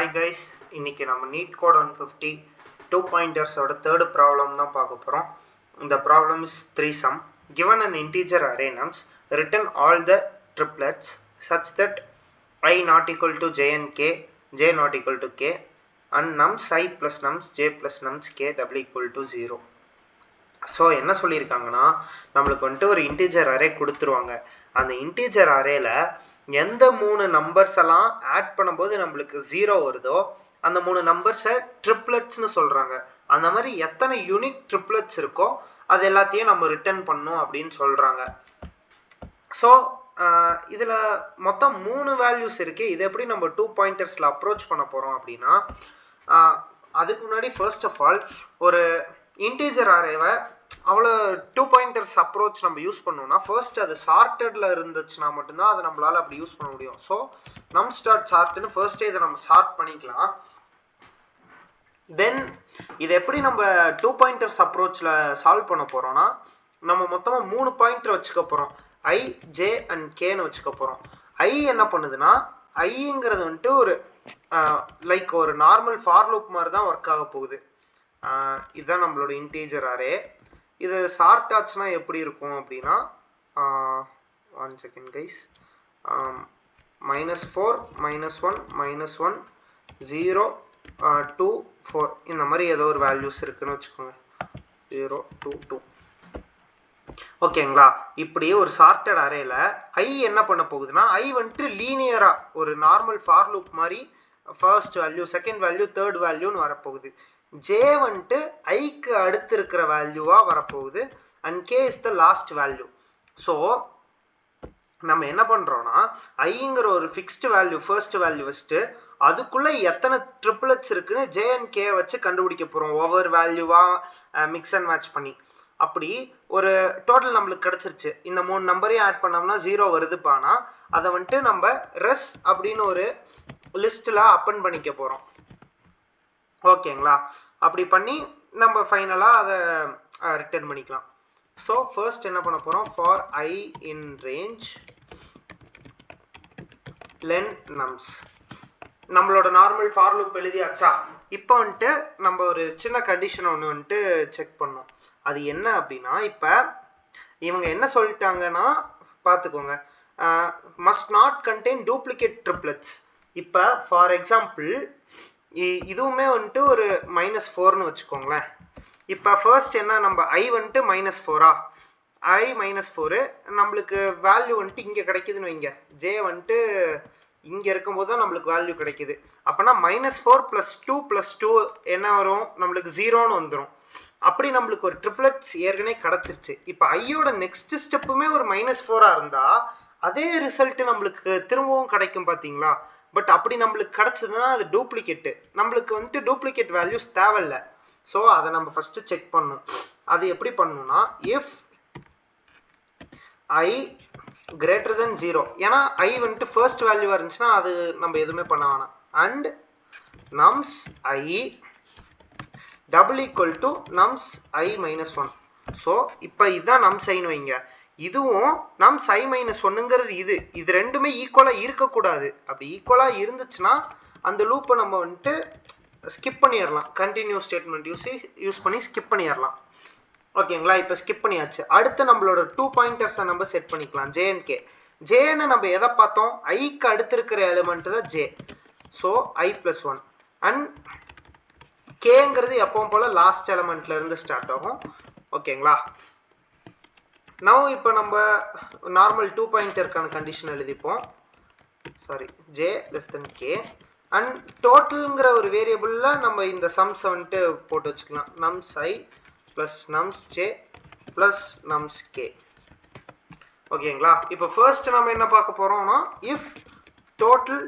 Hi guys, இன்னைக்கு நம்ம NEET code 150 2 pointers ஓட third problem தான் பார்க்க போறோம். The problem is 3 sum. Given an integer array nums, return all the triplets such that I not equal to j and k, j not equal to k, and nums I plus nums j plus nums k double equal to 0. So என்ன சொல்லியிருக்காங்கன்னா நம்மளுக்கு வந்துட்டு ஒரு integer array கொடுத்துருவாங்க. அந்த integer அரேல எந்த 3 numbers எல்லாம் add பண்ணும்போது நம்மளுக்கு 0 வருதோ அந்த 3 நம்பர்ஸை ட்ரிப்ளெட்ஸ்னு சொல்கிறாங்க. அந்த மாதிரி எத்தனை யூனிக் ட்ரிப்ளெட்ஸ் இருக்கோ அது எல்லாத்தையும் நம்ம ரிட்டர்ன் பண்ணணும் அப்படின்னு சொல்கிறாங்க. ஸோ இதில் மொத்தம் 3 வேல்யூஸ் இருக்குது. இது எப்படி நம்ம 2 பாயிண்டர்ஸில் அப்ரோச் பண்ண போகிறோம் அப்படின்னா, அதுக்கு முன்னாடி ஃபர்ஸ்ட் ஆஃப் ஆல் ஒரு இன்டீஜர் அரேவை அவ்வளோ 2 பாயிண்டர்ஸ் அப்ரோச் நம்ம யூஸ் பண்ணோம்னா ஃபர்ஸ்ட் அது சார்ட்டடில் இருந்துச்சுன்னா மட்டும்தான் அதை நம்மளால் அப்படி யூஸ் பண்ண முடியும். ஸோ நம்ஸ் டாட் சார்ட்னு ஃபர்ஸ்டே இதை நம்ம சார்ட் பண்ணிக்கலாம். தென் இது எப்படி நம்ம 2 பாயிண்டர்ஸ் அப்ரோச்சில் சால்வ் பண்ண போகிறோம்னா, நம்ம மொத்தமாக 3 பாயிண்டர் வச்சுக்க போகிறோம். ஐ, ஜே அண்ட் கேன்னு வச்சுக்க போகிறோம். ஐ என்ன பண்ணுதுன்னா, ஐங்கிறது வந்துட்டு ஒரு லைக் ஒரு நார்மல் ஃபார் லூப் மாதிரி தான் ஒர்க் ஆக போகுது. இதுதான் நம்மளோட இன்டீஜர் அரே. இது சார்ட் ஆச்சுன்னா எப்படி இருக்கும் அப்படின்னா, 1 செகண்ட் கைஸ், -4 -1 -1 0 2 4 இந்த மாதிரி ஏதோ ஒரு வேல்யூஸ் இருக்குன்னு வச்சுக்கோங்க. 0 2 2 ஓகேங்களா. இப்படி ஒரு சார்ட்டட் அரேல ஐ என்ன பண்ண போகுதுன்னா, ஐ வந்துட்டு லீனியரா ஒரு நார்மல் ஃபார் லூப் மாதிரி first value, second value, third வேல்யூன்னு வரப்போகுது. ஜே வந்துட்டு ஐக்கு அடுத்து இருக்கிற வேல்யூவாக வரப்போகுது and K is the last value. So நம்ம என்ன பண்ணுறோன்னா, ஐங்கிற ஒரு ஃபிக்ஸ்டு வேல்யூ ஃபர்ஸ்ட் வேல்யூ வச்சுட்டு அதுக்குள்ளே எத்தனை ட்ரிப்ளெட்ஸ் இருக்குன்னு ஜே அண்ட் கே வச்சு கண்டுபிடிக்க போகிறோம், ஒவ்வொரு வேல்யூவாக மிக்ஸ் அண்ட் மேட்ச் பண்ணி. அப்படி ஒரு டோட்டல் நம்மளுக்கு கிடச்சிருச்சு. இந்த 3 நம்பரையும் ஆட் பண்ணோம்னா 0 வருதுப்பானா அதை வந்துட்டு நம்ம ரெஸ் அப்படின்னு ஒரு லிஸ்ட்டில் அப்பன் பண்ணிக்க போகிறோம். ஓகேங்களா. அப்படி பண்ணி நம்ம ஃபைனலாக அதை ரிட்டர்ன் பண்ணிக்கலாம். ஸோ ஃபர்ஸ்ட் என்ன பண்ண போகிறோம், for I in range len nums. நம்மளோட நார்மல் ஃபார் லூப் எழுதியாச்சா. இப்போ வந்துட்டு நம்ம ஒரு சின்ன கண்டிஷன் ஒன்று வந்துட்டு செக் பண்ணோம். அது என்ன அப்படின்னா, இப்போ இவங்க என்ன சொல்லிட்டாங்கன்னா பார்த்துக்கோங்க, must not contain duplicate triplets. இப்போ ஃபார் எக்ஸாம்பிள் இதுவுமே வந்துட்டு ஒரு -4ன்னு வச்சுக்கோங்களேன். இப்போ ஃபர்ஸ்ட் என்ன, நம்ம ஐ வந்துட்டு -4 ஐ -4 நம்மளுக்கு வேல்யூ வந்துட்டு இங்கே கிடைக்குதுன்னு வைங்க. ஜே வந்துட்டு இங்கே இருக்கும்போது தான் நம்மளுக்கு வேல்யூ கிடைக்குது. அப்போனா -4 + 2 + 2 என்ன வரும், நம்மளுக்கு 0ன்னு வந்துடும். அப்படி நம்மளுக்கு ஒரு ட்ரிப்ளெட்ஸ் ஏற்கனவே கிடச்சிருச்சு. இப்போ ஐயோட நெக்ஸ்ட் ஸ்டெப்புமே ஒரு -4 இருந்தால் அதே ரிசல்ட் நம்மளுக்கு திரும்பவும் கிடைக்கும் பார்த்தீங்களா. பட் அப்படி நம்மளுக்கு கிடச்சதுன்னா அது டூப்ளிகேட்டு. நம்மளுக்கு வந்துட்டு டூப்ளிகேட் வேல்யூஸ் தேவையில்லை. ஸோ அதை நம்ம ஃபஸ்ட்டு செக் பண்ணணும். அது எப்படி பண்ணணும்னா, இஃப் ஐ greater than 0, ஏன்னா ஐ வந்துட்டு ஃபர்ஸ்ட் வேல்யூவாக இருந்துச்சுன்னா அது நம்ம எதுவுமே பண்ண வேணாம். And nums I double equal to nums I -1. So இப்போ இதுதான் நம்ஸ் ஐன்னு வைங்க. இதுவும் நம்ஸ் ஐ -1ங்கிறது இது ரெண்டுமே ஈக்குவலாக இருக்கக்கூடாது. அப்படி ஈக்குவலாக இருந்துச்சுன்னா அந்த லூப்பை நம்ம வந்துட்டு ஸ்கிப் பண்ணிடலாம். கண்டினியூ ஸ்டேட்மெண்ட் யூஸ் பண்ணி ஸ்கிப் பண்ணிடலாம். ஓகேங்களா. இப்போ ஸ்கிப் பண்ணியாச்சு. அடுத்து நம்மளோட 2 பாயிண்டர்ஸை நம்ம செட் பண்ணிக்கலாம், ஜே அண்ட் கே. ஜேன்னு நம்ம எதை பார்த்தோம், ஐக்கு அடுத்து இருக்கிற எலிமெண்ட் தான் ஜே. ஸோ ஐ +1 அண்ட் கேங்கிறது எப்பவும் போல் லாஸ்ட் எலிமெண்ட்ல இருந்து ஸ்டார்ட் ஆகும். ஓகேங்களா. நவ் இப்போ நம்ம நார்மல் 2 பாயிண்டருக்கான கண்டிஷன் எழுதிப்போம். சாரி, ஜே k அண்ட் டோட்டலுங்கிற ஒரு வேரியபிளில் நம்ம இந்த சம்ஸை வந்துட்டு போட்டு வச்சுக்கலாம். Nums I plus nums J plus nums K. ஓகேங்களா. இப்போ ஃபர்ஸ்ட் நம்ம என்ன பார்க்க போகிறோம்னா, if total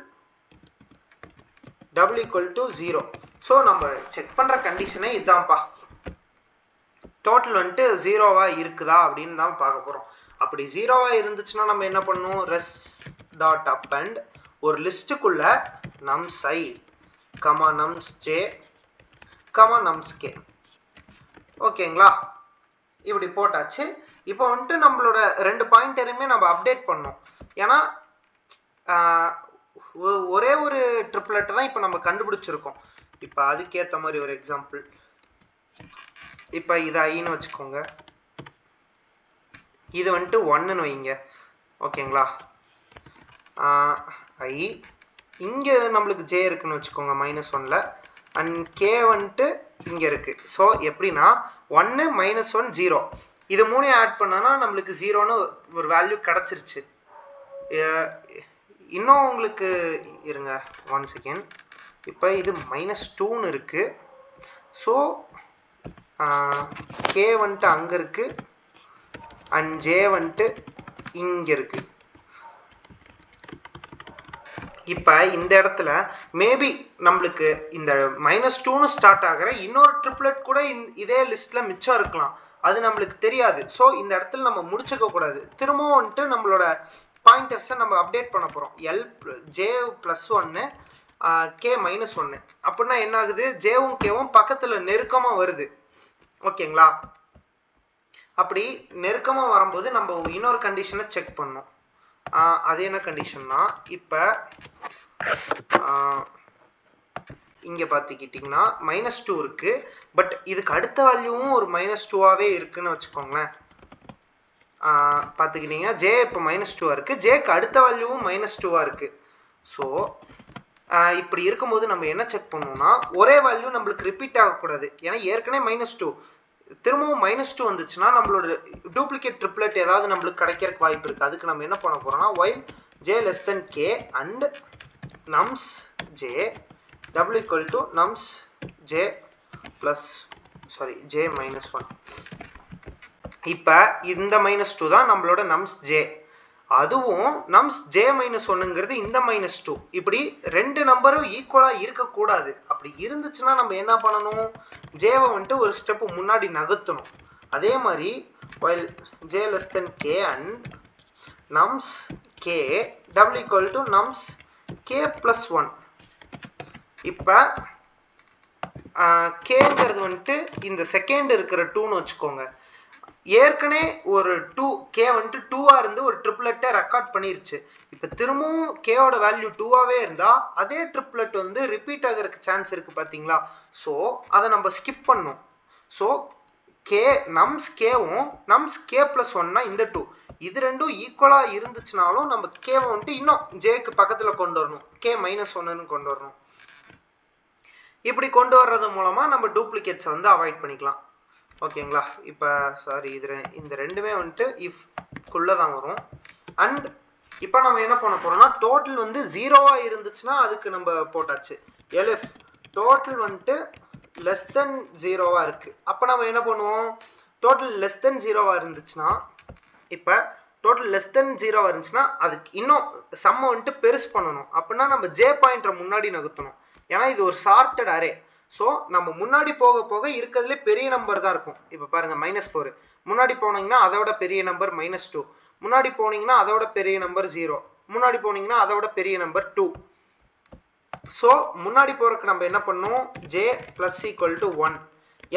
double equal to 0. So நம்ம செக் பண்ணுற கண்டிஷனே இதுதான்ப்பா. டோட்டல் வந்துட்டு 0வா இருக்குதா அப்படின்னு தான் பார்க்க போகிறோம். அப்படி 0வா இருந்துச்சுன்னா நம்ம என்ன பண்ணணும், ரெஸ் டாட் அப்பண்ட் ஒரு லிஸ்ட்டுக்குள்ள nums I comma nums J comma nums K. ஓகேங்களா. இப்படி போட்டாச்சு. இப்போ வந்துட்டு நம்மளோட 2 பாயிண்டரையுமே நம்ம அப்டேட் பண்ணோம். ஏன்னா ஒரே ஒரு ட்ரிப்லெட் தான் இப்போ நம்ம கண்டுபிடிச்சிருக்கோம். இப்போ அதுக்கேற்ற மாதிரி ஒரு எக்ஸாம்பிள், இப்போ இது ஐன்னு வச்சுக்கோங்க, இது வந்துட்டு 1ன்னு வைங்க. ஓகேங்களா? ஐ இங்கே நம்மளுக்கு ஜே இருக்குன்னு வச்சுக்கோங்க -1ல், அண்ட் கே வந்துட்டு இங்கே இருக்குது. ஸோ எப்படின்னா 1 -1 0 இது மூணையும் ஆட் பண்ணோன்னா நம்மளுக்கு 0ன்னு ஒரு வேல்யூ கிடச்சிருச்சு. இன்னும் உங்களுக்கு இருங்க 1 செகண்ட். இப்போ இது -2ன்னு இருக்குது. ஸோ கே வந்துட்டு அங்கே இருக்குது அண்ட் ஜே வந்துட்டு இங்கே இருக்குது. இப்போ இந்த இடத்துல மேபி நம்மளுக்கு இந்த -2ன்னு ஸ்டார்ட் ஆகிற இன்னொரு ட்ரிப்லெட் கூட இதே லிஸ்ட்டில் மிச்சம் இருக்கலாம், அது நம்மளுக்கு தெரியாது. ஸோ இந்த இடத்துல நம்ம முடிச்சுக்க கூடாது. திரும்பவும் வந்துட்டு நம்மளோட பாயிண்டர்ஸை நம்ம அப்டேட் பண்ண போகிறோம். ஜே +1 கே -1 அப்படின்னா என்ன ஆகுது, ஜேவும் கேவும் பக்கத்தில் நெருக்கமாக வருது. ஓகேங்களா? அப்படி நெருக்கமாக வரும்போது நம்ம இன்னொரு கண்டிஷனை செக் பண்ணோம். அது என்ன கண்டிஷன்னா, இப்போ இங்கே பார்த்துக்கிட்டிங்கன்னா -2 இருக்குது, பட் இதுக்கு அடுத்த வேல்யூவும் ஒரு -2ஆகவே இருக்குன்னு வச்சுக்கோங்களேன். பார்த்துக்கிட்டிங்கன்னா ஜே இப்போ -2ஆக இருக்குது, ஜேக்கு அடுத்த வேல்யூவும் -2ஆக இருக்குது. ஸோ இப்படி இருக்கும்போது நம்ம என்ன செக் பண்ணோம்னா, ஒரே வேல்யூ நம்மளுக்கு ரிப்பீட் ஆகக்கூடாது. ஏன்னா ஏற்கனவே -2 திரும்பவும் -2 வந்துச்சுன்னா நம்மளோட டூப்ளிகேட் ட்ரிப்லெட் ஏதாவது நம்மளுக்கு கிடைக்கிறதுக்கு வாய்ப்பு இருக்குது. அதுக்கு நம்ம என்ன பண்ண போகிறோம்னா, while j less than k and nums j double equal to nums j plus j -1. இப்போ இந்த -2 தான் நம்மளோட nums j, அதுவும் nums j -1ங்கிறது இந்த -2. இப்படி ரெண்டு நம்பரும் ஈக்குவலாக இருக்கக்கூடாது. அப்படி இருந்துச்சுன்னா நம்ம என்ன பண்ணணும், ஜேவை வந்துட்டு ஒரு ஸ்டெப்பு முன்னாடி நகர்த்தணும். அதே மாதிரி while j less than k and nums k double equal to nums k plus 1. இப்போ கேங்கிறது வந்துட்டு இந்த செகண்ட் இருக்கிற 2ன்னு வச்சுக்கோங்க. ஏற்கனவே ஒரு 2 கே வந்துட்டு 2ஆக இருந்து ஒரு ட்ரிப்லெட்டை ரெக்கார்ட் பண்ணிருச்சு. இப்போ திரும்பவும் கேவோட வேல்யூ 2ஆகவே இருந்தால் அதே ட்ரிப்லெட் வந்து ரிப்பீட் ஆகிறதுக்கு சான்ஸ் இருக்குது பார்த்தீங்களா? ஸோ அதை நம்ம ஸ்கிப் பண்ணோம். ஸோ கே நம்ஸ் கேவும் நம்ஸ் கே + 1னா இந்த 2 இது ரெண்டும் ஈக்குவலாக இருந்துச்சுனாலும் நம்ம கேவை வந்துட்டு இன்னும் ஜேக்கு பக்கத்தில் கொண்டு வரணும், கே -1ன்னு கொண்டு வரணும். இப்படி கொண்டு வர்றது மூலமாக நம்ம டூப்ளிகேட்ஸை வந்து அவாய்ட் பண்ணிக்கலாம். ஓகேங்களா? இப்போ இந்த ரெண்டுமே வந்துட்டு இஃப்குள்ளே தான் வரும். அண்ட் இப்போ நம்ம என்ன பண்ண போகிறோம்னா, டோட்டல் வந்து 0வாக இருந்துச்சுன்னா அதுக்கு நம்ம போட்டாச்சு. எல்எஃப் டோட்டல் வந்துட்டு லெஸ் தென் 0வாக இருக்குது. அப்போ நம்ம என்ன பண்ணுவோம், டோட்டல் லெஸ் தென் 0வாக இருந்துச்சுன்னா, இப்போ டோட்டல் லெஸ் தென் 0வாக இருந்துச்சுன்னா அதுக்கு இன்னும் சம்மை வந்துட்டு பெருசு பண்ணணும். அப்படின்னா நம்ம ஜே பாயிண்டரை முன்னாடி நகர்த்தணும். ஏன்னா இது ஒரு சார்ட்டட் அரே. ஸோ நம்ம முன்னாடி போக போக இருக்கிறதுலே பெரிய நம்பர் தான் இருக்கும். இப்போ பாருங்கள் -4 முன்னாடி போனீங்கன்னா அதோட பெரிய நம்பர் -2, முன்னாடி போனீங்கன்னா அதோட பெரிய நம்பர் 0, முன்னாடி போனீங்கன்னா அதோட பெரிய நம்பர் 2. ஸோ முன்னாடி போகிறதுக்கு நம்ம என்ன பண்ணோம், j + 1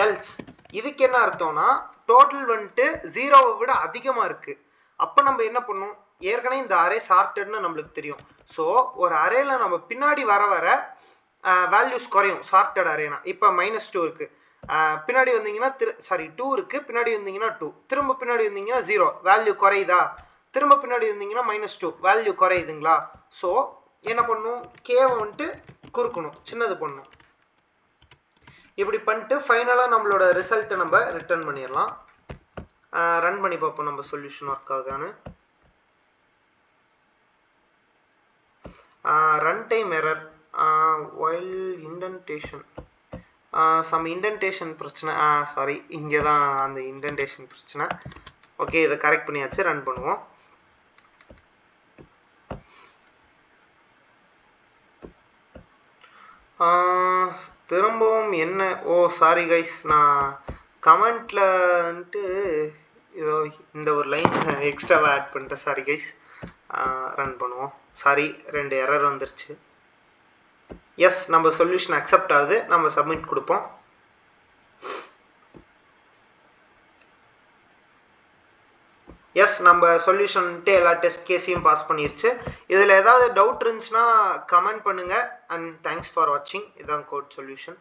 எல்ஸ். இதுக்கு என்ன அர்த்தம்னா டோட்டல் வந்துட்டு 0வை விட அதிகமாக இருக்குது. அப்போ நம்ம என்ன பண்ணோம், ஏற்கனவே இந்த அரே சார்ட்டட்னு நம்மளுக்கு தெரியும். ஸோ ஒரு அரேல நம்ம பின்னாடி வர வேல்யூஸ் குறையும் சார்ட்டட் அரேனா. இப்போ -2 இருக்குது, பின்னாடி வந்தீங்கன்னா 2 இருக்குது, பின்னாடி வந்தீங்கன்னா 2, திரும்ப பின்னாடி வந்தீங்கன்னா 0 வேல்யூ குறையுதா, திரும்ப பின்னாடி வந்தீங்கன்னா -2 வேல்யூ குறையுதுங்களா? ஸோ என்ன பண்ணணும், கேவை வந்துட்டு குறுக்கணும், சின்னது பண்ணணும். இப்படி பண்ணிட்டு ஃபைனலாக நம்மளோட ரிசல்ட்டை நம்ம ரிட்டர்ன் பண்ணிடலாம். ரன் பண்ணி பார்ப்போம் நம்ம சொல்யூஷன் ஒர்க் ஆகுதான்னு. Run time error while indentation, some indentation பிரச்சனை. சாரி, இங்கே தான் அந்த இன்டென்டேஷன் பிரச்சனை. ஓகே, இதை கரெக்ட் பண்ணியாச்சு. ரன் பண்ணுவோம். திரும்பவும் என்ன, சாரி கைஸ், நான் கமெண்ட்ல வந்துட்டு ஏதோ இந்த ஒரு லைன் எக்ஸ்ட்ராவாக ஆட் பண்ணிட்டேன். சாரி கைஸ், ரன் பண்ணுவோம். சாரி, 2 எரர் வந்துருச்சு. எஸ், நம்ம சொல்யூஷன் அக்செப்ட் ஆகுது. நம்ம சப்மிட் கொடுப்போம். எஸ் நம்ம சொல்யூஷன்ட்டு எல்லா டெஸ்ட் கேஸையும் பாஸ் பண்ணிருச்சு. இதில் ஏதாவது டவுட் இருந்துச்சுன்னா கமெண்ட் பண்ணுங்கள். அண்ட் தேங்க்ஸ் ஃபார் வாட்சிங். இதான் கோட் சொல்யூஷன்.